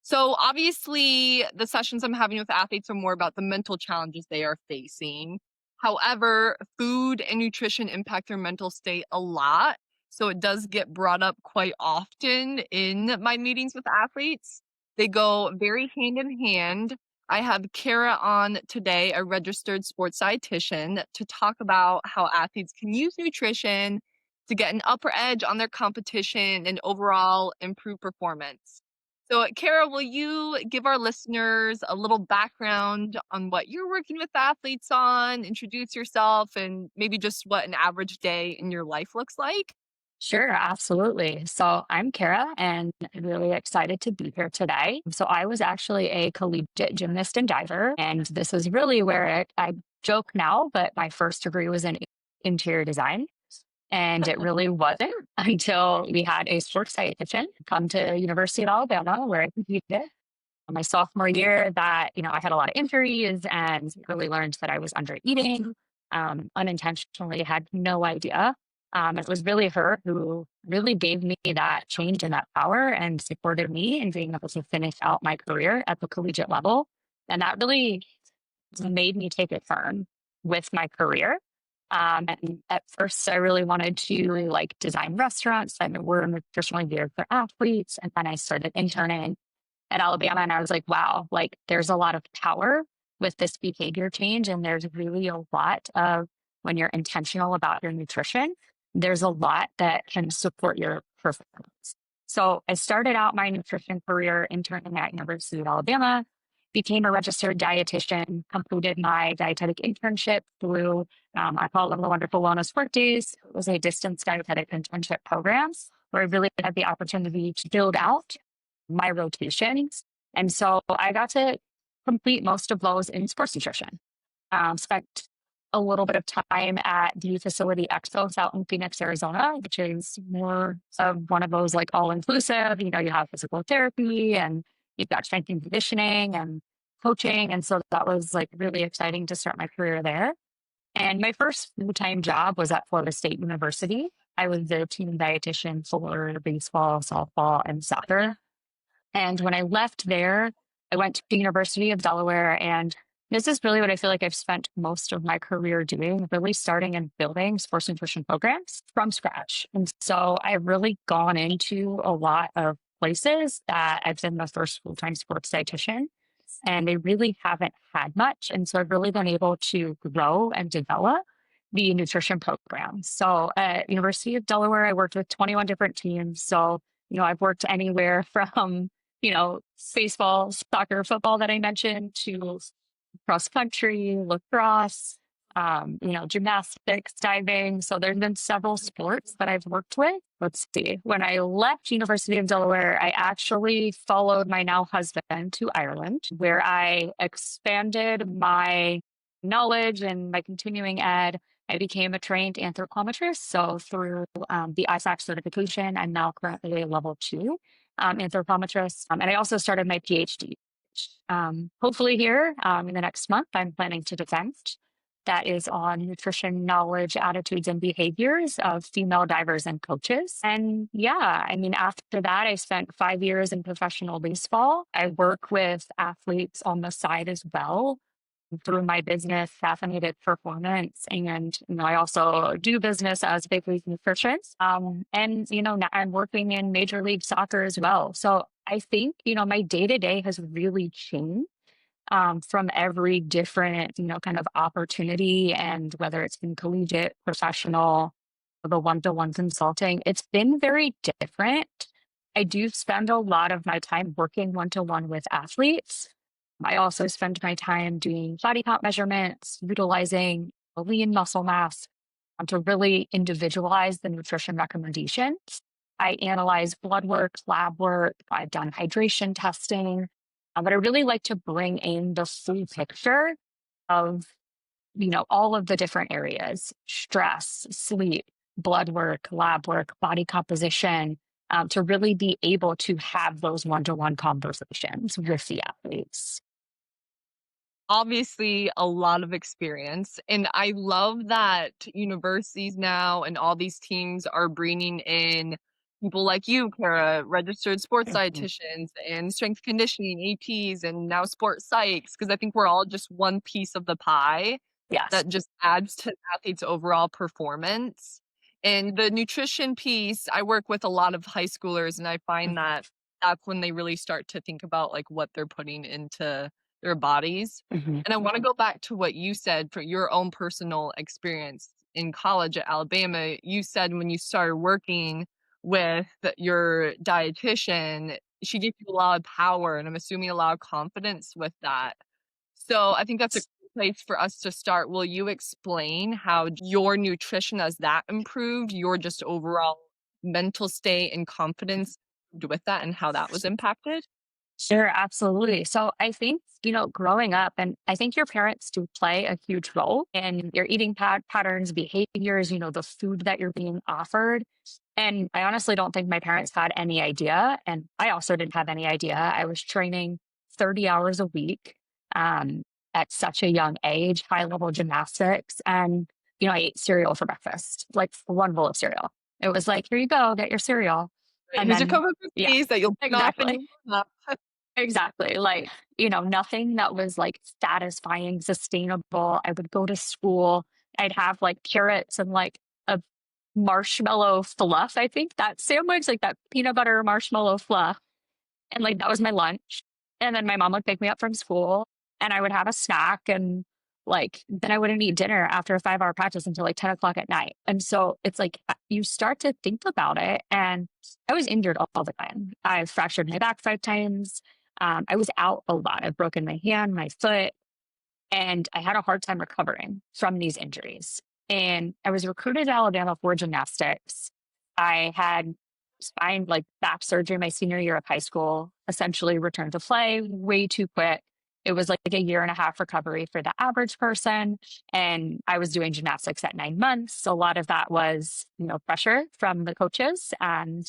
So obviously, the sessions I'm having with athletes are more about the mental challenges they are facing. However, food and nutrition impact their mental state a lot. So it does get brought up quite often in my meetings with athletes. They go very hand in hand. I have Kara on today, a registered sports dietitian, to talk about how athletes can use nutrition to get an upper edge on their competition and overall improve performance. So, Kara, will you give our listeners a little background on what you're working with athletes on, introduce yourself, and maybe just what an average day in your life looks like? Sure, absolutely. So I'm Kara and I'm really excited to be here today. So I was actually a collegiate gymnast and diver, and this is really where I joke now, but my first degree was in interior design. And it really wasn't until we had a sports dietitian come to University of Alabama where I competed my sophomore year that, I had a lot of injuries and really learned that I was under eating, unintentionally had no idea. It was really her who really gave me that change and that power and supported me in being able to finish out my career at the collegiate level. And that really made me take a turn with my career. And at first, I really wanted to design restaurants that were nutritionally geared for athletes. And then I started interning at Alabama. And I was like, wow, there's a lot of power with this behavior change. And there's really a lot of when you're intentional about your nutrition, there's a lot that can support your performance. So I started out my nutrition career interning at University of Alabama, became a registered dietitian, completed my dietetic internship through, I call them the Wonderful Wellness Work Days. It was a distance dietetic internship program where I really had the opportunity to build out my rotations. And so I got to complete most of those in sports nutrition. Spent a little bit of time at the facility Expos out in Phoenix, Arizona, which is more of one of those all inclusive. You have physical therapy and you've got strength and conditioning and coaching. And so that was really exciting to start my career there. And my first full-time job was at Florida State University. I was the team dietitian for baseball, softball, and soccer. And when I left there, I went to the University of Delaware. And this is really what I feel like I've spent most of my career doing, really starting and building sports nutrition programs from scratch. And so I've really gone into a lot of places that I've been the first full-time sports dietitian, and they really haven't had much. And so I've really been able to grow and develop the nutrition program. So at University of Delaware, I worked with 21 different teams. So, I've worked anywhere from baseball, soccer, football that I mentioned to cross country, lacrosse, gymnastics, diving. So there's been several sports that I've worked with. Let's see. When I left University of Delaware, I actually followed my now husband to Ireland, where I expanded my knowledge and my continuing ed. I became a trained anthropometrist. So through the ISAC certification, I'm now currently a level 2 anthropometrist. And I also started my PhD. Hopefully here in the next month, I'm planning to defend. That is on nutrition knowledge, attitudes, and behaviors of female divers and coaches. And yeah, after that, I spent 5 years in professional baseball. I work with athletes on the side as well through my business, Caffeinated Performance. And, I also do business as Big League Nutrition. Now I'm working in Major League Soccer as well. So I think, my day to day has really changed from every different, kind of opportunity, and whether it's been collegiate, professional, the one-to-one consulting, it's been very different. I do spend a lot of my time working one-to-one with athletes. I also spend my time doing body comp measurements, utilizing lean muscle mass to really individualize the nutrition recommendations. I analyze blood work, lab work. I've done hydration testing. But I really like to bring in the full picture of, all of the different areas: stress, sleep, blood work, lab work, body composition, to really be able to have those one-to-one conversations with the athletes. Obviously, a lot of experience. And I love that universities now and all these teams are bringing in people like you, Kara, registered sports Mhm. dietitians and strength conditioning APs and now sports psychs, because I think we're all just one piece of the pie Yes. that just adds to the athlete's overall performance. And the nutrition piece, I work with a lot of high schoolers, and I find Mhm. that that's when they really start to think about like what they're putting into their bodies. Mhm. And I want to go back to what you said for your own personal experience in college at Alabama. You said when you started working with your dietitian, she gave you a lot of power, and I'm assuming a lot of confidence with that. So I think that's a good place for us to start. Will you explain how your nutrition as that improved, your just overall mental state and confidence with that and how that was impacted? Sure, absolutely. So I think, growing up, and I think your parents do play a huge role in your eating patterns, behaviors, the food that you're being offered. And I honestly don't think my parents had any idea. And I also didn't have any idea. I was training 30 hours a week um, at such a young age, high level gymnastics. And, I ate cereal for breakfast, like one bowl of cereal. It was like, here you go, get your cereal. Right, And here's your then, cup of yeah, cookies that you'll burn off in exactly. your warm-up. Exactly. Like, nothing that was like satisfying, sustainable. I would go to school, I'd have like carrots and like a marshmallow fluff. I think that sandwich, like that peanut butter marshmallow fluff. And like that was my lunch. And then my mom would pick me up from school and I would have a snack and like then I wouldn't eat dinner after a 5 hour practice until like 10 o'clock at night. And so it's like you start to think about it. And I was injured all the time. I fractured my back 5 times. I was out a lot. I've broken my hand, my foot, and I had a hard time recovering from these injuries. And I was recruited to Alabama for gymnastics. I had spine like back surgery my senior year of high school, essentially returned to play way too quick. It was like a year and a half recovery for the average person. And I was doing gymnastics at 9 months. So a lot of that was, pressure from the coaches and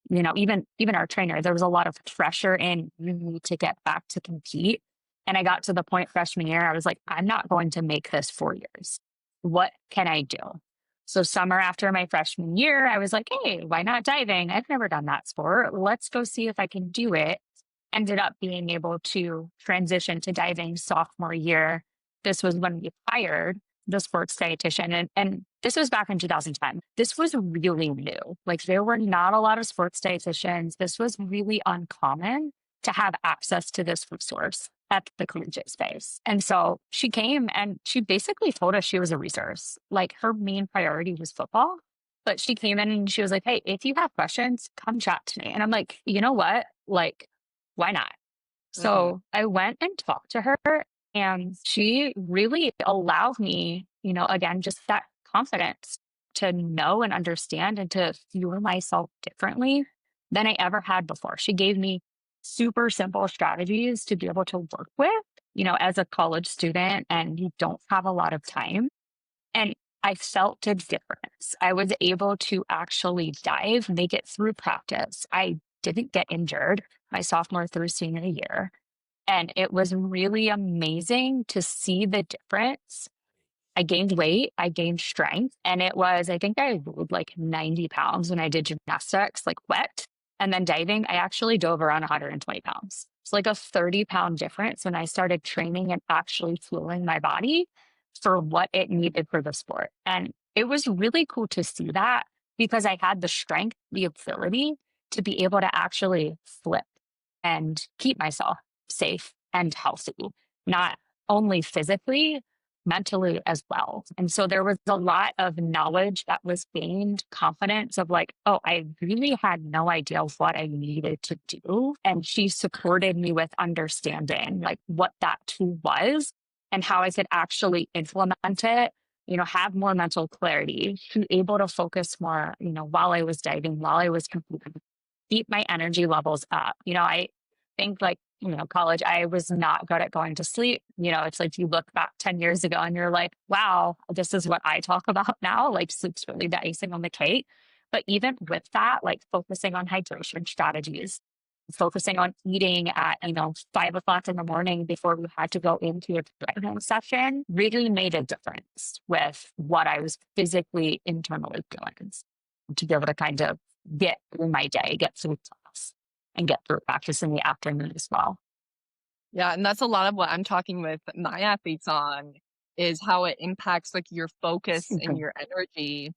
even our trainer. There was a lot of pressure in you need to get back to compete. And I got to the point freshman year, I was like, I'm not going to make this 4 years. What can I do? So, summer after my freshman year, I was like, hey, why not diving? I've never done that sport. Let's go see if I can do it. Ended up being able to transition to diving sophomore year. This was when we hired the sports dietitian. And this was back in 2010. This was really new. Like, there were not a lot of sports dietitians. This was really uncommon to have access to this resource at the collegiate space. And so she came and she basically told us she was a resource. Like her main priority was football. But she came in and she was like, hey, if you have questions, come chat to me. And I'm like, you know what? Like, why not? Mhm. So I went and talked to her, and she really allowed me, again, just that confidence to know and understand and to fuel myself differently than I ever had before. She gave me super simple strategies to be able to work with, as a college student and you don't have a lot of time. And I felt a difference. I was able to actually dive, make it through practice. I didn't get injured my sophomore through senior year. And it was really amazing to see the difference. I gained weight, I gained strength, and I think I weighed like 90 pounds when I did gymnastics, like wet. And then diving, I actually dove around 120 pounds. It's like a 30-pound difference when I started training and actually fueling my body for what it needed for the sport. And it was really cool to see that because I had the strength, the ability to be able to actually flip and keep myself safe and healthy, not only physically, mentally as well. And so there was a lot of knowledge that was gained, confidence of like, oh, I really had no idea what I needed to do. And she supported me with understanding like what that tool was and how I could actually implement it, have more mental clarity, be able to focus more, while I was diving, while I was competing, keep my energy levels up. I think like, college, I was not good at going to sleep. It's like you look back 10 years ago and you're like, wow, this is what I talk about now. Like sleep's really the icing on the cake. But even with that, like focusing on hydration strategies, focusing on eating at, 5 o'clock in the morning before we had to go into a training session really made a difference with what I was physically internally doing to be able to kind of get through my day, get through class, and get through practice in the afternoon as well. Yeah, and that's a lot of what I'm talking with my athletes on, is how it impacts, like, your focus and Mhm. your energy,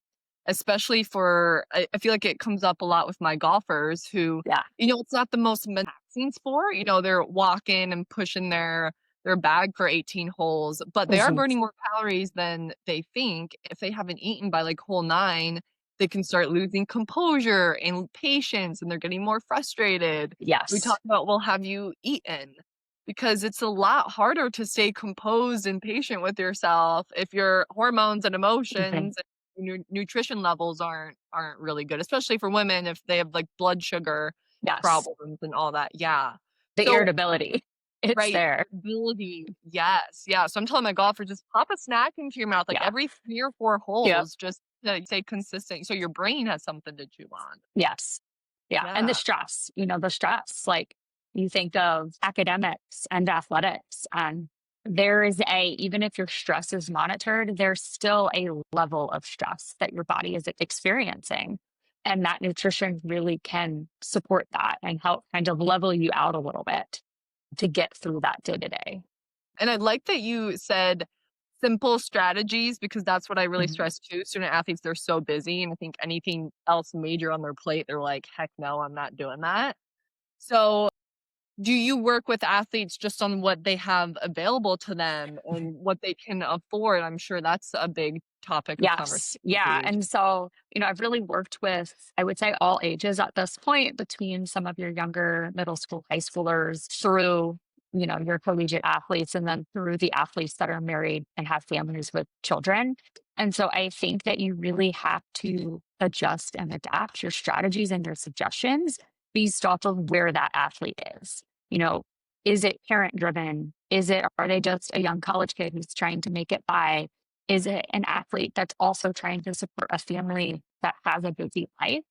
especially for I feel like it comes up a lot with my golfers who, Yeah. it's not the most relaxing sport, they're walking and pushing their bag for 18 holes, but they are Mhm. burning more calories than they think. If they haven't eaten by, like, hole 9, they can start losing composure and patience, and they're getting more frustrated. We Yes. talk about, "Well, have you eaten?" Because it's a lot harder to stay composed and patient with yourself if your hormones and Mhm. emotions and your nutrition levels aren't really good, especially for women if they have, like, blood sugar Yes. problems and all that, yeah. The So irritability. It's right, there. ability, yes, yeah, so I'm telling my golfer, "Just pop a snack into your mouth, like, Yeah. every 3 or 4 Yep. holes just to stay consistent so your brain has something to chew on." Yes. Yeah, and Yeah. the stress, like, you think of academics and athletics, and there is even if your stress is monitored, there's still a level of stress that your body is experiencing, and that nutrition really can support that and help kind of level you out a little bit to get through that day to day. And I like that you said simple strategies because that's what I really Mhm. stress too. Student athletes, they're so busy, and I think anything else major on their plate, they're like, "Heck no, I'm not doing that." So, do you work with athletes just on what they have available to them and what they can afford? I'm sure that's a big topic of conversation Yes. for Yeah. you. And so, I've really worked with, I would say, all ages at this point, between some of your younger middle school, high schoolers through, your collegiate athletes, and then through the athletes that are married and have families with children. And so I think that you really have to adjust and adapt your strategies and your suggestions based off of where that athlete is. You know, is it parent driven? Are they just a young college kid who's trying to make it by? Is it an athlete that's also trying to support a family that has a busy life?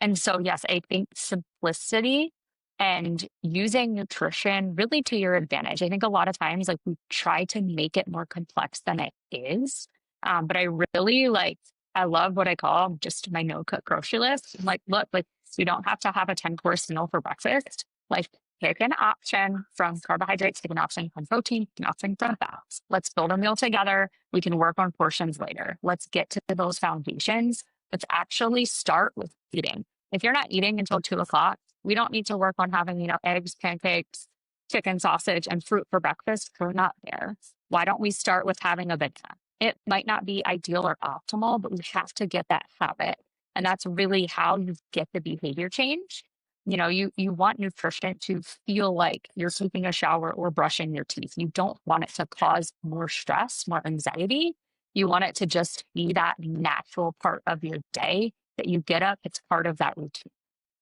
And so, yes, I think simplicity and using nutrition really to your advantage. I think a lot of times, like, we try to make it more complex than it is. But I really I love what I call just my no cook grocery list. I'm like, look, like, you don't have to have a 10-course meal for breakfast. Like, pick an option from carbohydrates, pick an option from protein, pick an option from fats. Let's build a meal together. We can work on portions later. Let's get to those foundations. Let's actually start with eating. If you're not eating until 2 o'clock, we don't need to work on having, eggs, pancakes, chicken, sausage, and fruit for breakfast. We're not there. Why don't we start with having a banana? It might not be ideal or optimal, but we have to get that habit. And that's really how you get the behavior change. You want nutrition to feel like you're taking a shower or brushing your teeth. You don't want it to cause more stress, more anxiety. You want it to just be that natural part of your day that you get up, it's part of that routine.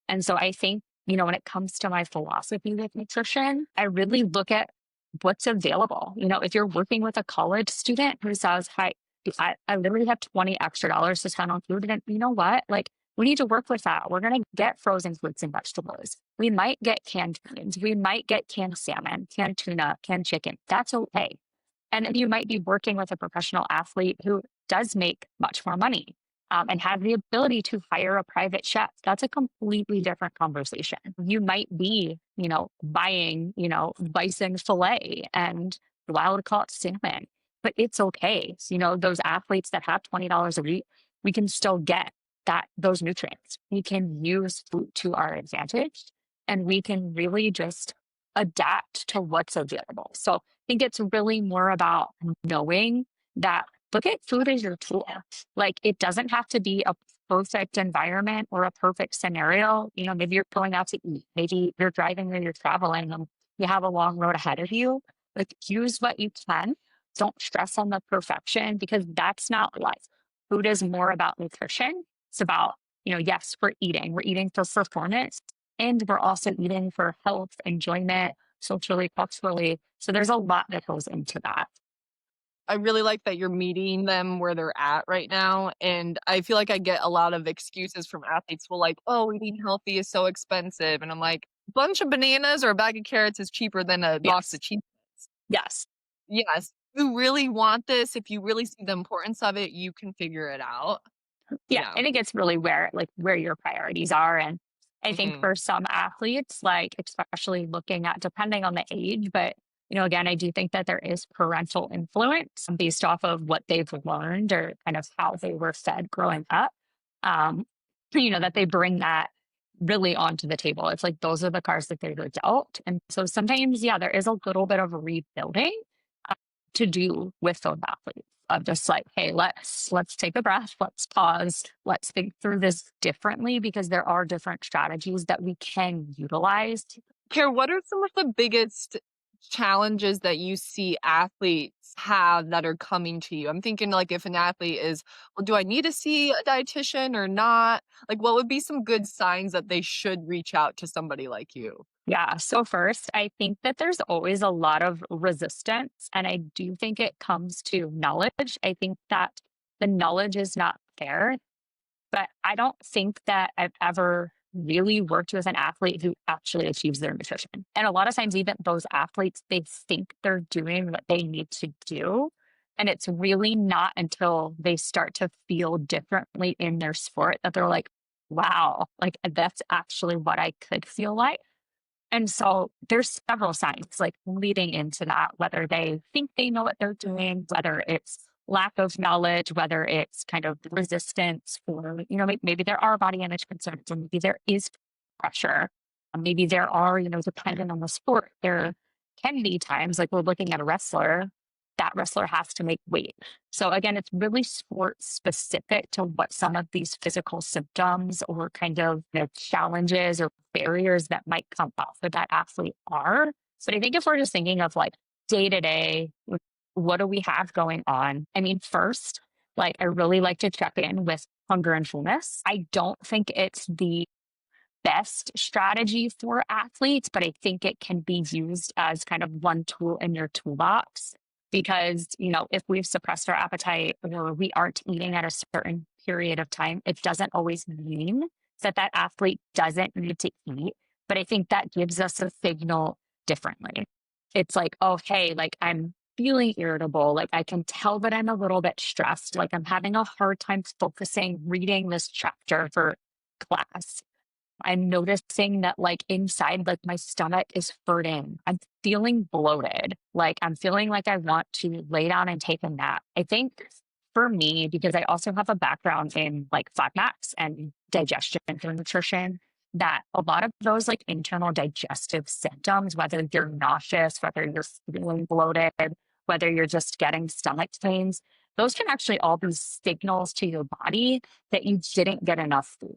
And so I think, when it comes to my philosophy with nutrition, I really look at what's available. If you're working with a college student who says, "Hi, I literally have $20 extra to spend on food," and you know what? Like, we need to work with that. We're going to get frozen fruits and vegetables. We might get canned beans. We might get canned salmon, canned tuna, canned chicken. That's okay. And then you might be working with a professional athlete who does make much more money, and have the ability to hire a private chef. That's a completely different conversation. You might be, buying, bison fillet and wild caught salmon, but it's okay. So, those athletes that have $20 a week, we can still get those nutrients. We can use food to our advantage, and we can really just adapt to what's available. So think it's really more about knowing that look at food as your tool. Like, it doesn't have to be a perfect environment or a perfect scenario. Maybe you're going out to eat, maybe you're driving or you're traveling and you have a long road ahead of you. Like, use what you can. Don't stress on the perfection because that's not life. Food is more about nutrition. It's about, yes, we're eating. We're eating for performance, and we're also eating for health, enjoyment, socially, culturally. So there's a lot that goes into that. I really like that you're meeting them where they're at right now, and I feel like I get a lot of excuses from athletes, well, like, "Oh, eating healthy is so expensive," and I'm like, "Bunch of bananas or a bag of carrots is cheaper than a box Yes. of cheese." Yes. Yes, if you really want this, if you really see the importance of it, you can figure it out. Yeah, Yeah. I think it's really where your priorities are, and I think Mhm. for some athletes, like, especially looking at depending on the age, but, again, I do think that there is parental influence based off of what they've learned or kind of how they were fed growing up, um, that they bring that really onto the table. It's like those are the cards that they were dealt, and so sometimes, yeah, there is a little bit of rebuilding, uh, to do with those athletes of just like, hey, let's take a breath, let's pause, let's think through this differently because there are different strategies that we can utilize. Care, what are some of the biggest challenges that you see athletes have that are coming to you? I'm thinking like if an athlete is, well, do I need to see a dietitian or not? Like, what would be some good signs that they should reach out to somebody like you? Yeah. So first, I think that there's always a lot of resistance. And I do think it comes to knowledge. I think that the knowledge is not there. But I don't think that I've ever really worked with an athlete who actually achieves their nutrition. And a lot of times, even those athletes, they think they're doing what they need to do. And it's really not until they start to feel differently in their sport that they're like, wow, like that's actually what I could feel like. And so there's several signs like leading into that, whether they think they know what they're doing, whether it's lack of knowledge, whether it's kind of resistance or, maybe there are body image concerns or maybe there is pressure. Maybe there are, depending on the sport, there can be times like we're looking at a wrestler, that wrestler has to make weight. So again, it's really sport specific to what some of these physical symptoms or kind of challenges or barriers that might come up for that athlete are. But I think if we're just thinking of like day to day, what do we have going on? I mean, first, like I really like to check in with hunger and fullness. I don't think it's the best strategy for athletes, but I think it can be used as kind of one tool in your toolbox. Because, if we've suppressed our appetite or we aren't eating at a certain period of time, it doesn't always mean that that athlete doesn't need to eat. But I think that gives us a signal differently. It's like, oh, hey, like I'm feeling irritable. Like I can tell that I'm a little bit stressed. Like I'm having a hard time focusing, reading this chapter for class. I'm noticing that like inside, like my stomach is hurting. I'm feeling bloated. Like I'm feeling like I want to lay down and take a nap. I think for me, because I also have a background in like FODMAPs and digestion for nutrition, that a lot of those like internal digestive symptoms, whether you're nauseous, whether you're feeling bloated, whether you're just getting stomach pains, those can actually all be signals to your body that you didn't get enough food,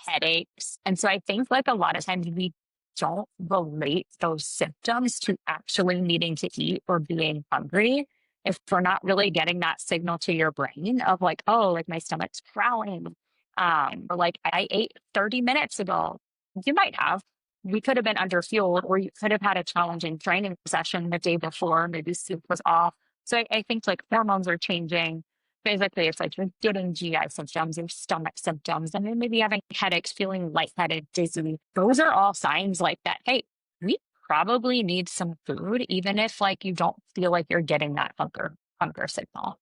headaches. And so I think like a lot of times we don't relate those symptoms to actually needing to eat or being hungry if we're not really getting that signal to your brain of like, oh, like my stomach's growling. Or like I ate 30 minutes ago. You might have. We could have been underfueled, or you could have had a challenging training session the day before. Maybe sleep was off. So I think like hormones are changing. Basically, it's like you're getting GI symptoms, your stomach symptoms, and then maybe having headaches, feeling lightheaded, dizzy. Those are all signs like that. Hey, we probably need some food, even if like you don't feel like you're getting that hunger signal.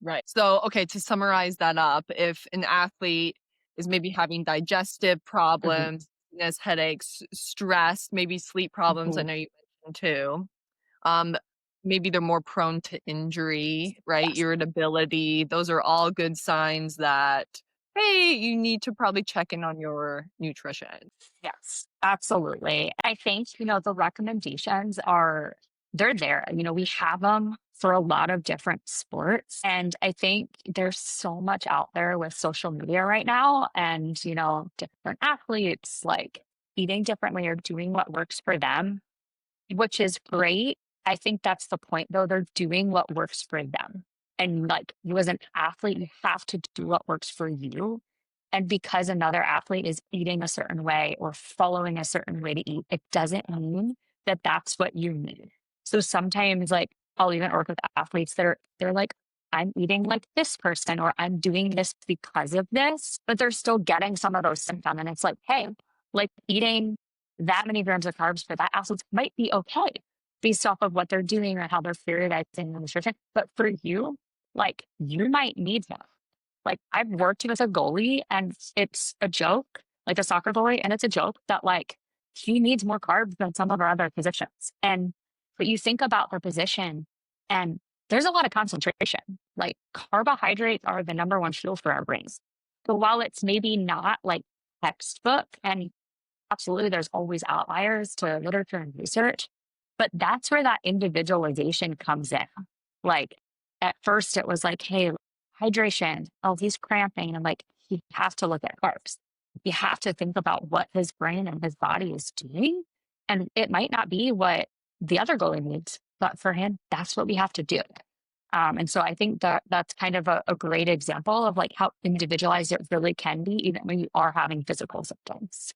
Right. So, okay, to summarize that up, if an athlete is maybe having digestive Mhm, problems, headaches, stress, maybe sleep problems, I mhm. know you mentioned too. Um, Maybe they're more prone to injury, right? Yes. Irritability. Those are all good signs that, hey, you need to probably check in on your nutrition. Yes, absolutely. I think, the recommendations are they're there. We have them for a lot of different sports. And I think there's so much out there with social media right now and, different athletes like eating differently or doing what works for them, which is great. I think that's the point though. They're doing what works for them. And like you as an athlete, you have to do what works for you. And because another athlete is eating a certain way or following a certain way to eat, it doesn't mean that that's what you need. So sometimes like I'll even work with athletes that they're like, I'm eating like this person or I'm doing this because of this, but they're still getting some of those symptoms. And it's like, hey, like eating that many grams of carbs for that athlete might be okay based off of what they're doing or how they're periodizing the nutrition. But for you, like you might need more. Like I've worked with a goalie and it's a joke, like a soccer goalie, and it's a joke that like he needs more carbs than some of our other positions. And but you think about their position and there's a lot of concentration. Like carbohydrates are the number one fuel for our brains. So while it's maybe not like textbook, and absolutely there's always outliers to literature and research, but that's where that individualization comes in. Like at first it was like, hey, hydration. Oh, he's cramping. And like, you have to look at carbs. You have to think about what his brain and his body is doing. And it might not be what the other goalie needs, but for him, that's what we have to do. And so I think that that's kind of a great example of like how individualized it really can be, even when you are having physical symptoms.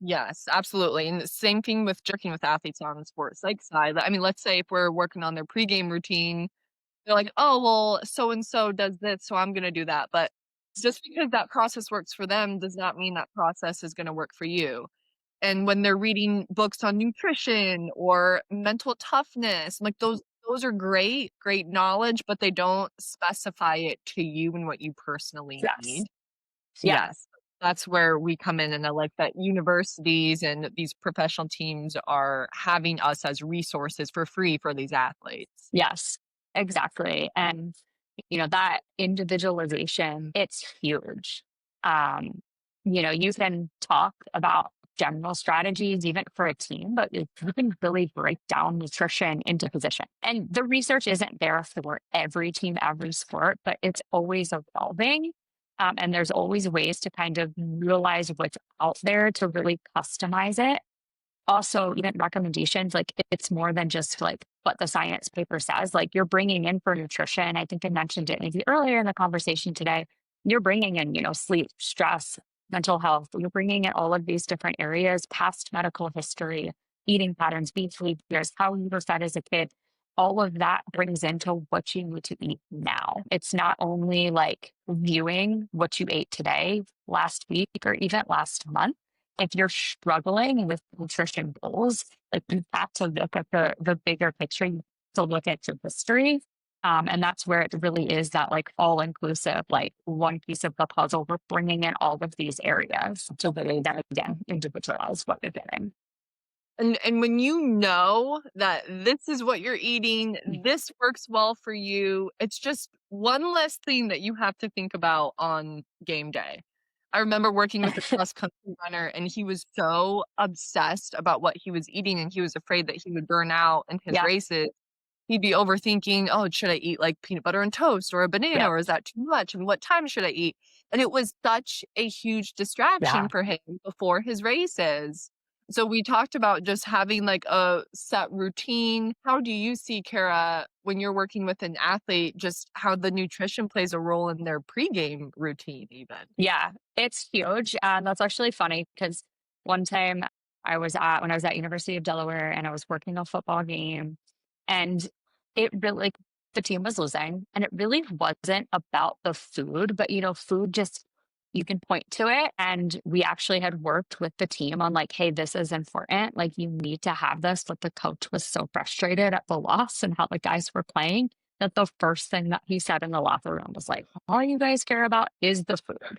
Yes, absolutely. And the same thing with working with athletes on the sports psych side. I mean, let's say if we're working on their pregame routine, they're like, oh, well, so and so does this, so I'm going to do that. But just because that process works for them does not mean that process is going to work for you. And when they're reading books on nutrition or mental toughness, like those are great knowledge, but they don't specify it to you and what you personally Yes. need. Yeah. Yes, that's where we come in, and I like that universities and these professional teams are having us as resources for free for these athletes. Yes, exactly. And, that individualization, it's huge. Um, you can talk about general strategies even for a team, but you can really break down nutrition into position. And the research isn't there for every team, every sport, but it's always evolving. And there's always ways to kind of utilize what's out there to really customize it. Also, even recommendations, like it's more than just like what the science paper says. Like you're bringing in for nutrition. I think I mentioned it maybe earlier in the conversation today. You're bringing in, sleep, stress, mental health. You're bringing in all of these different areas, past medical history, eating patterns, behaviors, how you were fed as a kid. All of that brings into what you need to eat now. It's not only like viewing what you ate today, last week, or even last month. If you're struggling with nutrition goals, like you have to look at the bigger picture. You have to look at your history. And that's where it really is that like all inclusive, like one piece of the puzzle. We're bringing in all of these areas to really then again individualize what you're getting. And when you know that this is what you're eating, this works well for you, it's just one less thing that you have to think about on game day. I remember working with a cross country runner, and he was so obsessed about what he was eating, and he was afraid that he would burn out in his Yeah. races. He'd be overthinking, "Oh, should I eat, like, peanut butter and toast or a banana, Yep. or is that too much, and what time should I eat?" And it was such a huge Yeah. distraction for him before his races. So we talked about just having, like, a set routine. How do you see, Kara, when you're working with an athlete, just how the nutrition plays a role in their pregame routine even? Yeah, it's huge. That's actually funny because one time when I was at University of Delaware and I was working a football game, and it really like the team was losing, and it really wasn't about the food, but food just you can point to it. And we actually had worked with the team on like, hey, this is important. Like you need to have this. But the coach was so frustrated at the loss and how the guys were playing that the first thing that he said in the locker room was like, all you guys care about is the food.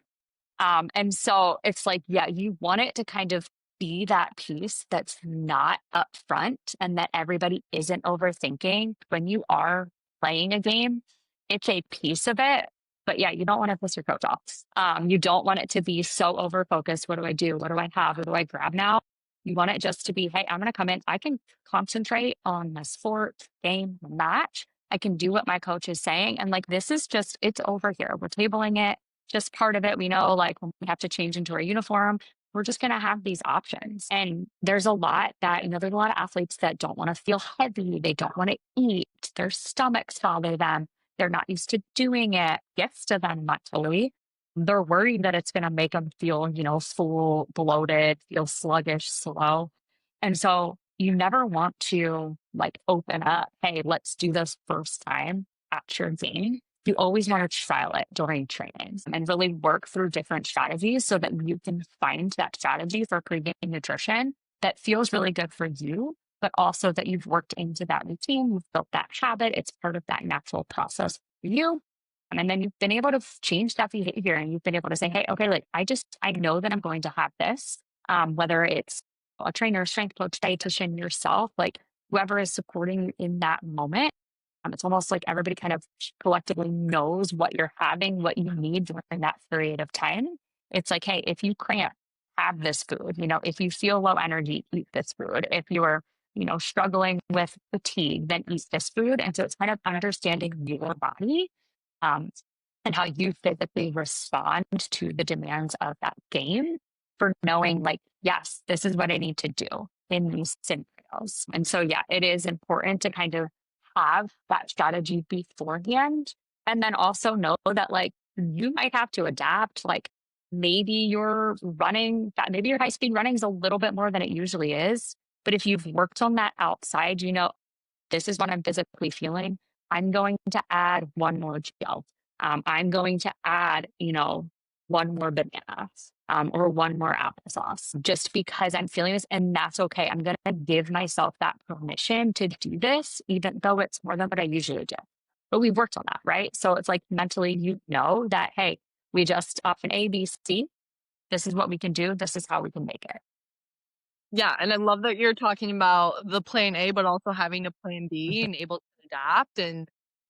And so it's like, yeah, you want it to kind of be that piece that's not upfront and that everybody isn't overthinking when you are playing a game. It's a piece of it. But yeah, you don't want to piss your coach off. You don't want it to be so over focused. What do I do? What do I have? What do I grab now? You want it just to be, hey, I'm going to come in. I can concentrate on my sport, game, match. I can do what my coach is saying. And like, this is just, it's over here. We're tabling it just part of it. We know like when we have to change into our uniform, we're just going to have these options. And there's a lot that, there's a lot of athletes that don't want to feel heavy. They don't want to eat. Their stomachs bother them. They're not used to doing it. Gets to them mentally. They're worried that it's going to make them feel, full, bloated, feel sluggish, slow. And so you never want to like open up, hey, let's do this first time at your game. You always want to trial it during training and really work through different strategies so that you can find that strategy for pre-game nutrition that feels really good for you, but also that you've worked into that routine, you've built that habit, it's part of that natural process for you. And then you've been able to change that behavior and you've been able to say, hey, okay, like I know that I'm going to have this, whether it's a trainer, strength coach, dietitian, yourself, like whoever is supporting in that moment. It's almost like everybody kind of collectively knows what you're having, what you need during that period of time. It's like, hey, if you cramp, have this food. If you feel low energy, eat this food. If you're, struggling with fatigue, then eat this food. And so it's kind of understanding your body, um, and how you physically respond to the demands of that game for knowing, like, yes, this is what I need to do in these scenarios. And so, yeah, it is important to kind of have that strategy beforehand. And then also know that, like, you might have to adapt. Like, maybe your high speed running is a little bit more than it usually is. But if you've worked on that outside, this is what I'm physically feeling. I'm going to add one more gel. I'm going to add, one more banana, or one more applesauce just because I'm feeling this. And that's okay. I'm going to give myself that permission to do this, even though it's more than what I usually do. But we've worked on that, right? So it's like mentally, that, hey, we just up an A, B, C. This is what we can do. This is how we can make it. Yeah, and I love that you're talking about the plan A, but also having a plan B Mhm. and able to adapt, and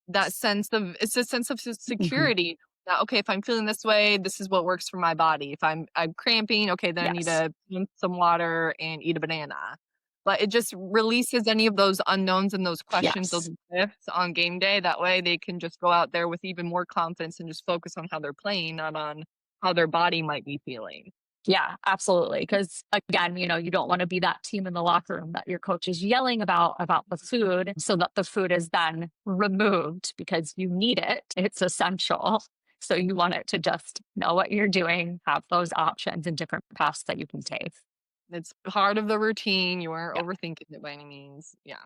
that sense of it's a sense of Mhm. security that, okay, if I'm feeling this way, this is what works for my body. If I'm cramping, okay, then I need Yes. to drink some water and eat a banana. But it just releases any of those unknowns and those questions, those Yes. ifs on game day. That way they can just go out there with even more confidence and just focus on how they're playing, not on how their body might be feeling. Yeah, absolutely. Because again, you don't want to be that team in the locker room that your coach is yelling about the food, so that the food is then removed because you need it. It's essential. So you want it to just know what you're doing, have those options and different paths that you can take. It's part of the routine, you aren't Yeah. overthinking it by any means, yeah.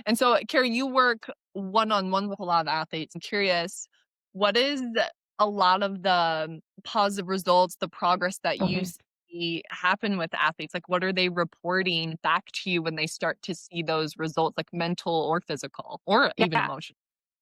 And so, Carrie, you work one-on-one with a lot of athletes. I'm curious, what is a lot of the positive results, the progress that you Mhm. see happen with athletes? Like, what are they reporting back to you when they start to see those results, like mental or physical or even Yeah. emotional?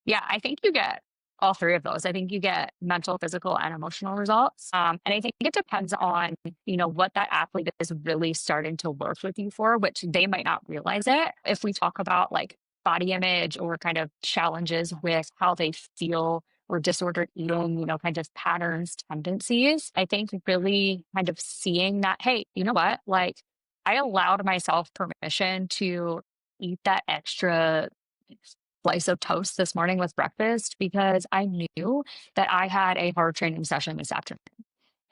Yeah, I think you get all three of those. I think you get mental, physical, and emotional results. And I think it depends on, what that athlete is really starting to work with you for, which they might not realize it. If we talk about like body image or kind of challenges with how they feel or disordered eating, kind of patterns, tendencies, I think really kind of seeing that, hey, you know what? Like I allowed myself permission to eat that extra slice of toast this morning with breakfast because I knew that I had a hard training session this afternoon.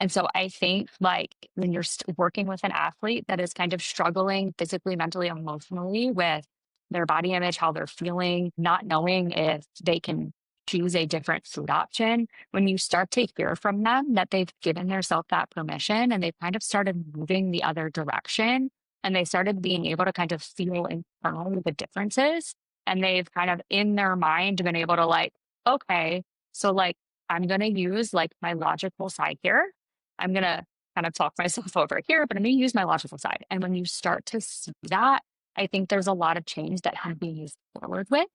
And so I think like when you're working with an athlete that is kind of struggling physically, mentally, emotionally with their body image, how they're feeling, not knowing if they can choose a different food option, when you start to hear from them that they've given themselves that permission and they've kind of started moving the other direction and they started being able to kind of feel internally the differences and they've kind of in their mind been able to like, okay, so like I'm going to use like my logical side here. I'm going to kind of talk myself over here, but I'm going to use my logical side. And when you start to see that, I think there's a lot of change that can be used forward with.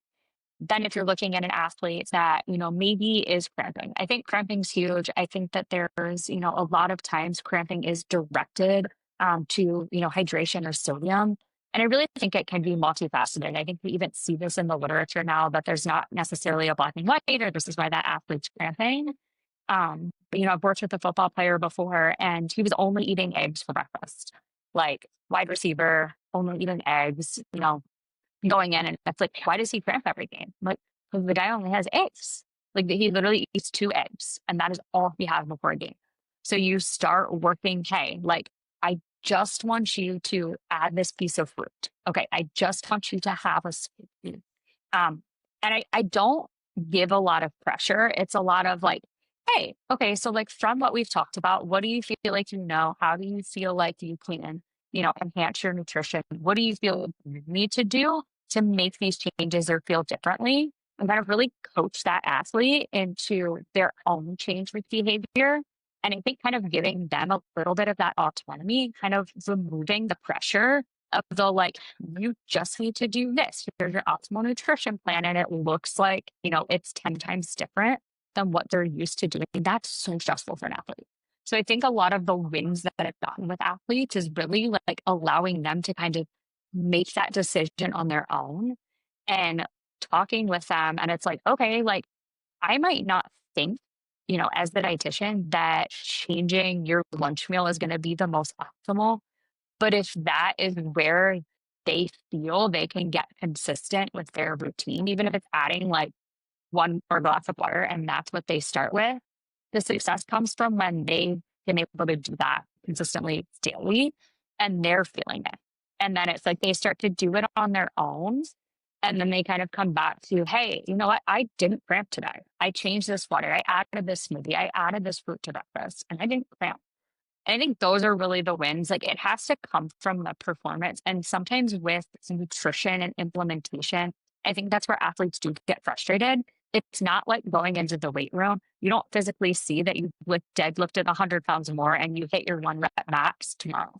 Then if you're looking at an athlete that, maybe is cramping, I think cramping's huge. I think that there's, a lot of times cramping is directed to, hydration or sodium. And I really think it can be multifaceted. I think we even see this in the literature now that there's not necessarily a black and white, or this is why that athlete's cramping. But, I've worked with a football player before and he was only eating eggs for breakfast, like wide receiver, only eating eggs, going in and it's like, why does he cramp every game? Like, because the guy only has eggs. Like he literally eats two eggs and that is all he has before a game. So you start working, hey, like I just want you to add this piece of fruit. Okay, I just want you to have a spoon. And I don't give a lot of pressure. It's a lot of like, hey, okay, so like from what we've talked about, what do you feel like you know? How do you feel like you can, enhance your nutrition? What do you feel you need to do to make these changes or feel differently? And kind of really coach that athlete into their own change with behavior. And I think kind of giving them a little bit of that autonomy, kind of removing the pressure of the like, you just need to do this. Here's your optimal nutrition plan. And it looks like, it's 10 times different. than what they're used to doing, that's so stressful for an athlete. So I think a lot of the wins that I've gotten with athletes is really like allowing them to kind of make that decision on their own and talking with them. And it's like, okay, like I might not think, as the dietitian, that changing your lunch meal is going to be the most optimal. But if that is where they feel they can get consistent with their routine, even if it's adding like one more glass of water and that's what they start with, the success comes from when they've been able to do that consistently daily and they're feeling it. And then it's like they start to do it on their own. And then they kind of come back to, hey, you know what? I didn't cramp today. I changed this water. I added this smoothie. I added this fruit to breakfast and I didn't cramp. I think those are really the wins. Like it has to come from the performance. And sometimes with nutrition and implementation, I think that's where athletes do get frustrated. It's not like going into the weight room. You don't physically see that you deadlifted 100 pounds more and you hit your one rep max tomorrow.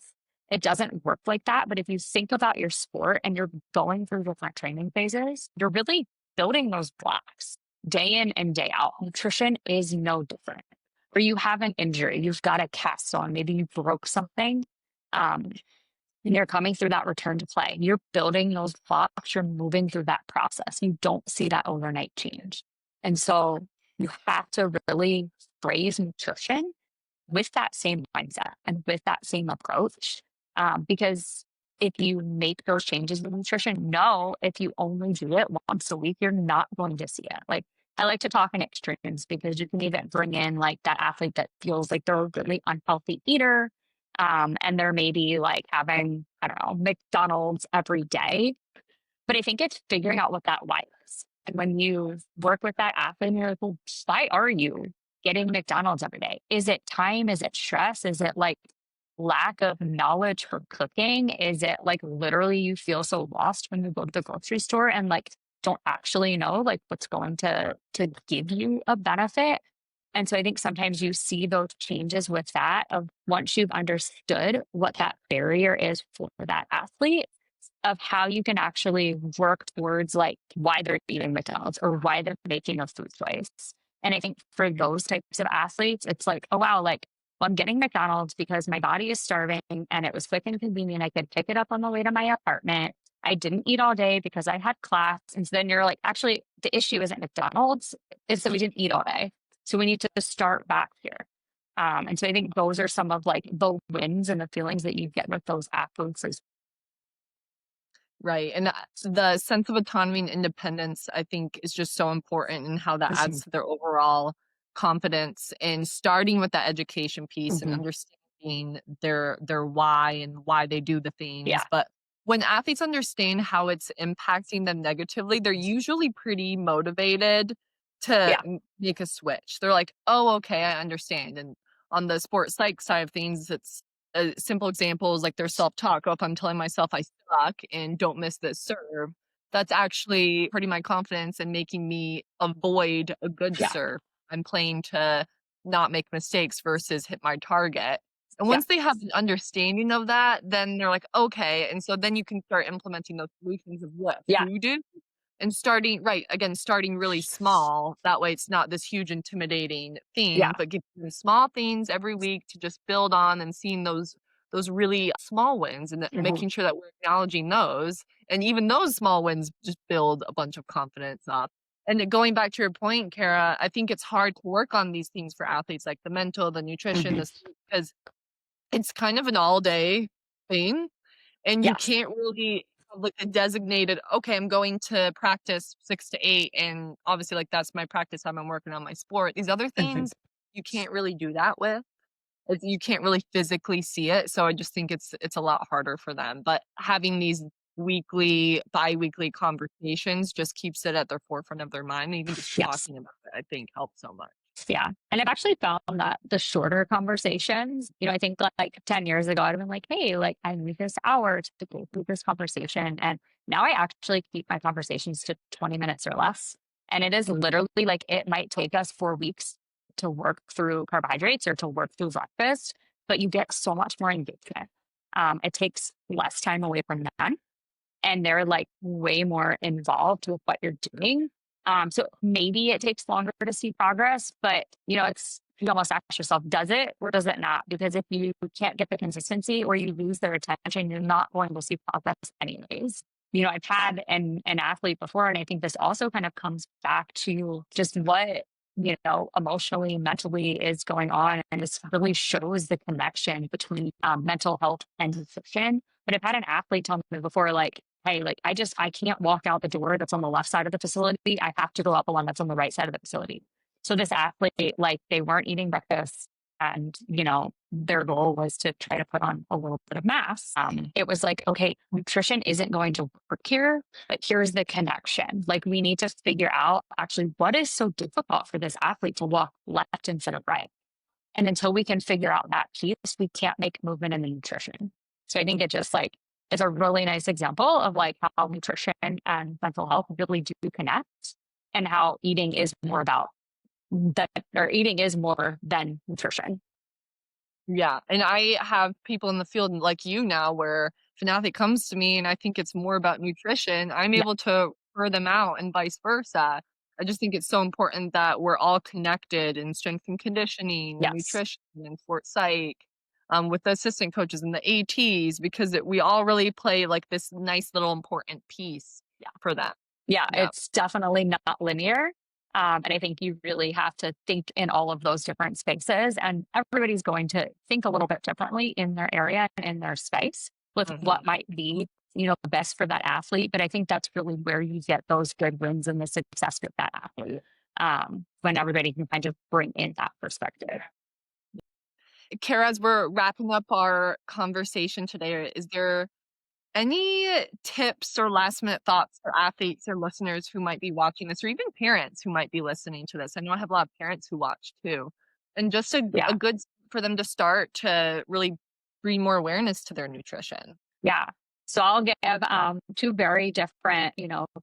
It doesn't work like that. But if you think about your sport and you're going through different training phases, you're really building those blocks day in and day out. Nutrition is no different or you have an injury, you've got a cast on, maybe you broke something, um, and you're coming through that return to play. You're building those blocks, you're moving through that process. You don't see that overnight change. And so you have to really phrase nutrition with that same mindset and with that same approach. Because if you make those changes with nutrition, no, if you only do it once a week, you're not going to see it. Like I like to talk in extremes because you can even bring in like that athlete that feels like they're a really unhealthy eater. And they're maybe like having, I don't know, McDonald's every day. But I think it's figuring out what that why is. And when you work with that athlete, you're like, well, why are you getting McDonald's every day? Is it time? Is it stress? Is it like lack of knowledge for cooking? Is it like literally you feel so lost when you go to the grocery store and like don't actually know like what's going to give you a benefit? And so I think sometimes you see those changes with that of once you've understood what that barrier is for that athlete of how you can actually work towards like why they're eating McDonald's or why they're making a food choice. And I think for those types of athletes, it's like, oh wow, like well, I'm getting McDonald's because my body is starving and it was quick and convenient. I could pick it up on the way to my apartment. I didn't eat all day because I had class. And so then you're like, actually, the issue isn't McDonald's, it's that we didn't eat all day. So we need to start back here. And so I think those are some of like the wins and the feelings that you get with those athletes as Right, and, the sense of autonomy and independence, I think, is just so important and how that adds well. to their overall confidence, and starting with that education piece and Hmm. understanding their why and why they do the things, Yeah. but when athletes understand how it's impacting them negatively, they're usually pretty motivated to Yeah. make a switch. They're like, "Oh, okay, I understand," and on the sports psych side of things, it's a simple example is like their self-talk. Oh, if I'm telling myself I suck and don't miss this serve, that's actually hurting my confidence and making me avoid a good Yeah. serve. I'm playing to not make mistakes versus hit my target. And Yeah. once they have an understanding of that, then they're like, okay. And so then you can start implementing those solutions of what Yeah. food is and starting right, again, starting really small, that way it's not this huge intimidating Yeah. thing, but giving them small things every week to just build on and seeing those really small wins and that Mhm. making sure that we're acknowledging those, and even those small wins just build a bunch of confidence up. And then going back to your point, Kara, I think it's hard to work on these things for athletes, like the mental, the nutrition, Mhm. the sleep, because it's kind of an all-day thing. And you Yes. can't really have, like, a designated, "Okay, I'm going to practice 6 to 8," and obviously, like, that's my practice time, I'm working on my sport. These other Mhm. things, you can't really do that with. You can't really physically see it, so I just think it's a lot harder for them, but having these weekly, biweekly conversations just keeps it at their forefront of their mind, and even just Yes. talking about it, I think, helps so much. Yeah. And I've actually found that the shorter conversations, I think like 10 years ago, I'd have been like, hey, like I need this hour to go through this conversation. And now I actually keep my conversations to 20 minutes or less. And it is literally like it might take us 4 weeks to work through carbohydrates or to work through breakfast, but you get so much more engagement. It takes less time away from them and they're like way more involved with what you're doing. So maybe it takes longer to see progress, but it's you almost ask yourself, does it or does it not? Because if you can't get the consistency or you lose their attention, you're not going to see progress anyways. I've had an athlete before, and I think this also kind of comes back to just what emotionally, mentally is going on, and this really shows the connection between mental health and nutrition. But I've had an athlete tell me before, like, hey, like I can't walk out the door that's on the left side of the facility. I have to go out the one that's on the right side of the facility. So this athlete, like, they weren't eating breakfast, and their goal was to try to put on a little bit of mass. It was like, okay, nutrition isn't going to work here, but here's the connection. Like, we need to figure out actually what is so difficult for this athlete to walk left instead of right. And until we can figure out that piece, we can't make movement in the nutrition. So I think it just like is a really nice example of like how nutrition and mental health really do connect, and how eating is more about that, or eating is more than nutrition. Yeah, and I have people in the field like you now where if an athlete comes to me and I think it's more about nutrition, I'm Yeah. able to refer them out and vice versa. I just think it's so important that we're all connected in strength and conditioning and Yes. nutrition and sports psych, with the assistant coaches and the ATs because we all really play like this nice little important piece Yeah. for them. Yeah, Yeah. it's definitely not linear. And I think you really have to think in all of those different spaces. And everybody's going to think a little bit differently in their area and in their space with what Mhm. might be, best for that athlete. But I think that's really where you get those good wins and the success with that athlete, when everybody can kind of bring in that perspective. Kara, as we're wrapping up our conversation today, is there any tips or last minute thoughts for athletes or listeners who might be watching this, or even parents who might be listening to this? I know I have a lot of parents who watch too. And just a Yeah. good for them to start to really bring more awareness to their nutrition. Yeah. So I'll give two very different,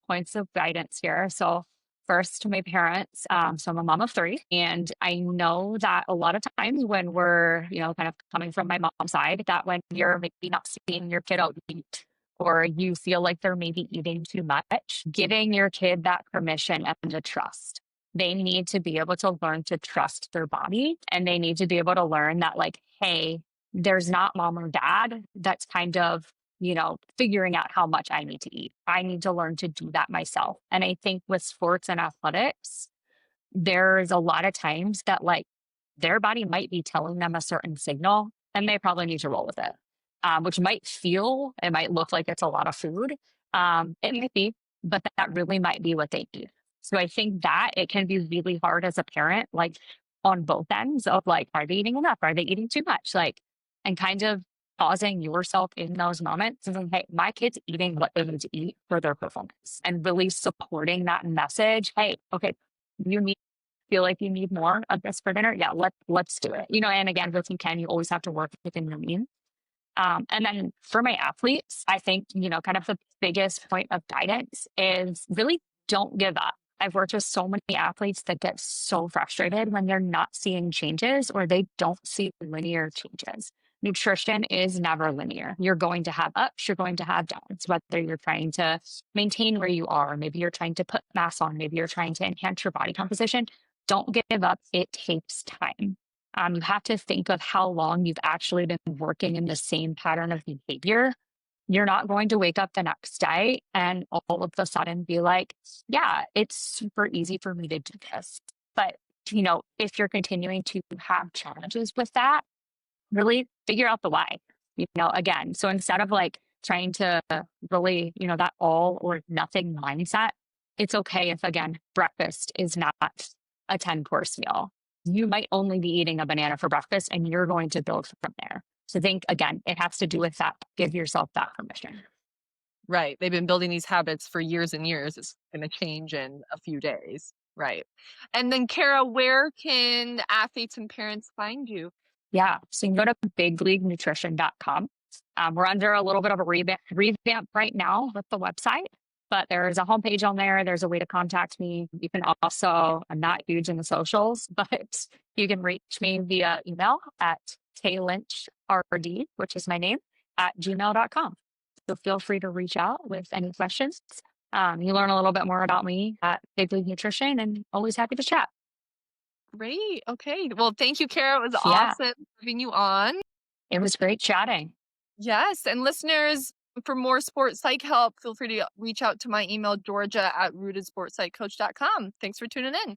points of guidance here. So first to my parents. So I'm a mom of three, and I know that a lot of times when we're, kind of coming from my mom's side, that when you're maybe not seeing your kid out eat, or you feel like they're maybe eating too much, giving your kid that permission and the trust. They need to be able to learn to trust their body, and they need to be able to learn that, like, hey, there's not mom or dad that's kind of, figuring out how much I need to eat. I need to learn to do that myself. And I think with sports and athletics, there's a lot of times that like their body might be telling them a certain signal, and they probably need to roll with it, which it might look like it's a lot of food. It might be, but that really might be what they need. So I think that it can be really hard as a parent, like on both ends of like, are they eating enough? Are they eating too much? Like, and kind of pausing yourself in those moments and saying, hey, my kid's eating what they need to eat for their performance, and really supporting that message. Hey, okay, you need feel like you need more of this for dinner, yeah, let's do it. And again, if you can, you always have to work within your means. And then for my athletes, I think, kind of the biggest point of guidance is really don't give up. I've worked with so many athletes that get so frustrated when they're not seeing changes or they don't see linear changes. Nutrition is never linear. You're going to have ups, you're going to have downs, whether you're trying to maintain where you are, maybe you're trying to put mass on, maybe you're trying to enhance your body composition. Don't give up. It takes time. You have to think of how long you've actually been working in the same pattern of behavior. You're not going to wake up the next day and all of a sudden be like, yeah, it's super easy for me to do this. But, if you're continuing to have challenges with that, really figure out the why, again. So instead of like trying to really, that all or nothing mindset, it's okay if, again, breakfast is not a 10-course meal. You might only be eating a banana for breakfast and you're going to build from there. So think again, it has to do with that. Give yourself that permission. Right. They've been building these habits for years and years. It's going to change in a few days. Right. And then, Kara, where can athletes and parents find you? Yeah. So you can go to bigleaguenutrition.com. We're under a little bit of a revamp right now with the website, but there's a homepage on there. There's a way to contact me. You can also, I'm not huge in the socials, but you can reach me via email at klynchRD, which is my name, at gmail.com. So feel free to reach out with any questions. You learn a little bit more about me at Big League Nutrition, and always happy to chat. Great. Okay. Well, thank you, Kara. It was Yeah, awesome having you on. it was great chatting. Yes. And listeners, for more sports psych help, feel free to reach out to my email, Georgia at rootedsportspsychcoach.com. Thanks for tuning in.